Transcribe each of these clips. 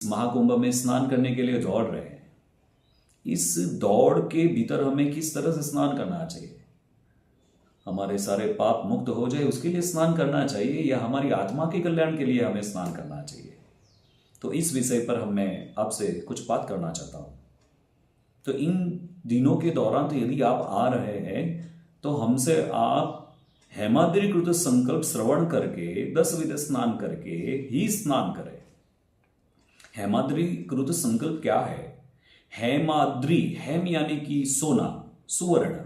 महाकुंभ में स्नान करने के लिए दौड़ रहे हैं। इस दौड़ के भीतर हमें किस तरह से स्नान करना चाहिए, हमारे सारे पाप मुक्त हो जाए उसके लिए स्नान करना चाहिए या हमारी आत्मा के कल्याण के लिए हमें स्नान करना चाहिए। तो इस विषय पर मैं आपसे कुछ बात करना चाहता हूं। तो इन दिनों के दौरान तो यदि आप आ रहे हैं तो हमसे आप हेमाद्रीकृत संकल्प श्रवण करके 10 विध स्नान करके ही स्नान करें। हेमाद्रीकृत संकल्प क्या है? हेमाद्री, हेम यानी कि सोना, सुवर्ण,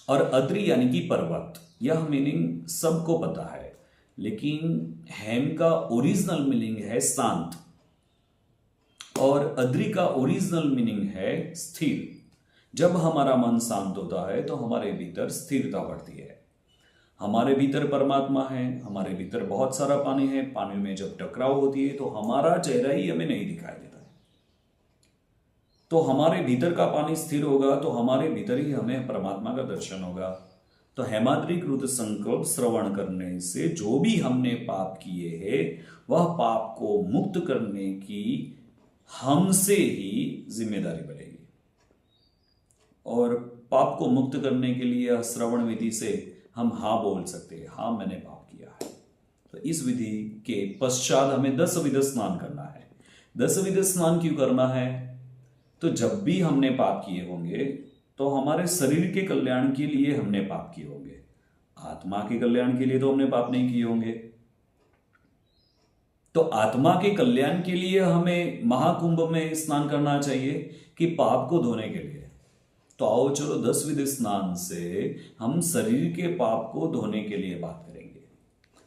और अद्री यानी कि पर्वत। यह मीनिंग सबको पता है, लेकिन हेम का ओरिजिनल मीनिंग है शांत और अद्री का ओरिजिनल मीनिंग है स्थिर। जब हमारा मन शांत होता है तो हमारे भीतर स्थिरता बढ़ती है। हमारे भीतर परमात्मा है, हमारे भीतर बहुत सारा पानी है। पानी में जब टकराव होती है तो हमारा चेहरा ही हमें नहीं दिखाई देता है। तो हमारे भीतर का पानी स्थिर होगा तो हमारे भीतर ही हमें परमात्मा का दर्शन होगा। तो हेमाद्रीकृत संकल्प श्रवण करने से जो भी हमने पाप किए हैं वह पाप को मुक्त करने की हमसे ही जिम्मेदारी बढ़ेगी। और पाप को मुक्त करने के लिए श्रवण विधि से हम हाँ बोल सकते हैं, हाँ मैंने पाप किया है। तो इस विधि के पश्चात हमें 10 विध स्नान करना है। 10 विध स्नान क्यों करना है? तो जब भी हमने पाप किए होंगे तो हमारे शरीर के कल्याण के लिए हमने पाप किए होंगे, आत्मा के कल्याण के लिए तो हमने पाप नहीं किए होंगे। तो आत्मा के कल्याण के लिए हमें महाकुंभ में स्नान करना चाहिए कि पाप को धोने के लिए? तो आओ चलो 10 विध स्नान से हम शरीर के पाप को धोने के लिए बात करेंगे।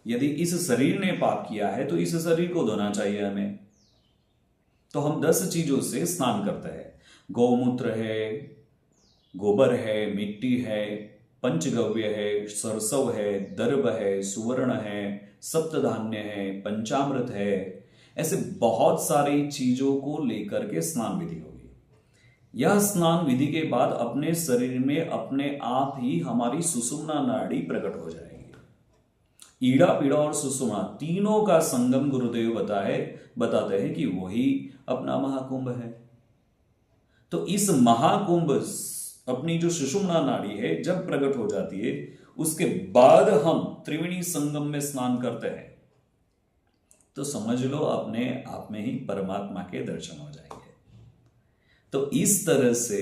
यदि इस शरीर ने पाप किया है तो इस शरीर को धोना चाहिए हमें। तो हम 10 चीजों से स्नान करते हैं। गौमूत्र है, गोबर है, मिट्टी है, पंचगव्य है, सरसव है, दर्भ है, सुवर्ण है, सप्तधान्य है, पंचामृत है। ऐसे बहुत सारी चीजों को लेकर के स्नान विधि होगी। यह स्नान विधि के बाद अपने शरीर में अपने आप ही हमारी सुषुम्ना नाड़ी प्रकट हो जाएगी। ईड़ा, पीड़ा और सुषुम्ना तीनों का संगम गुरुदेव बताते हैं कि वही अपना महाकुंभ है। तो इस महाकुंभ अपनी जो सुषुम्ना नाड़ी है जब प्रकट हो जाती है उसके बाद हम त्रिवेणी संगम में स्नान करते हैं तो समझ लो अपने आप में ही परमात्मा के दर्शन हो जाएंगे। तो इस तरह से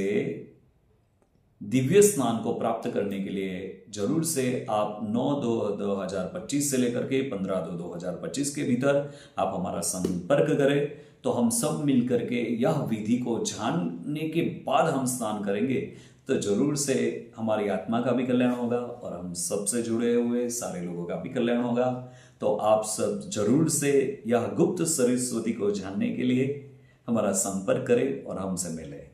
दिव्य स्नान को प्राप्त करने के लिए जरूर से आप 9/2/2025 से लेकर के 15/2/2025 के भीतर आप हमारा संपर्क करें। तो हम सब मिलकर के यह विधि को जानने के बाद हम स्नान करेंगे तो जरूर से हमारी आत्मा का भी कल्याण होगा और हम सबसे जुड़े हुए सारे लोगों का भी कल्याण होगा। तो आप सब जरूर से यह गुप्त सरस्वती को जानने के लिए हमारा संपर्क करें और हमसे मिले।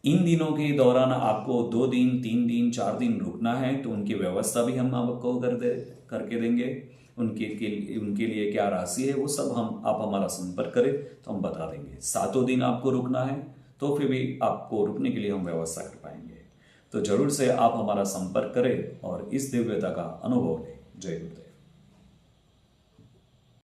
इन दिनों के दौरान आपको 2 दिन, 3 दिन, 4 दिन रुकना है तो उनकी व्यवस्था भी हम आपको करके देंगे। उनके लिए क्या राशि है वो सब आप हमारा संपर्क करें तो हम बता देंगे। 7 दिन आपको रुकना है तो फिर भी आपको रुकने के लिए हम व्यवस्था कर पाएंगे। तो जरूर से आप हमारा संपर्क करें और इस दिव्यता का अनुभव लें। जय गुरुदेव।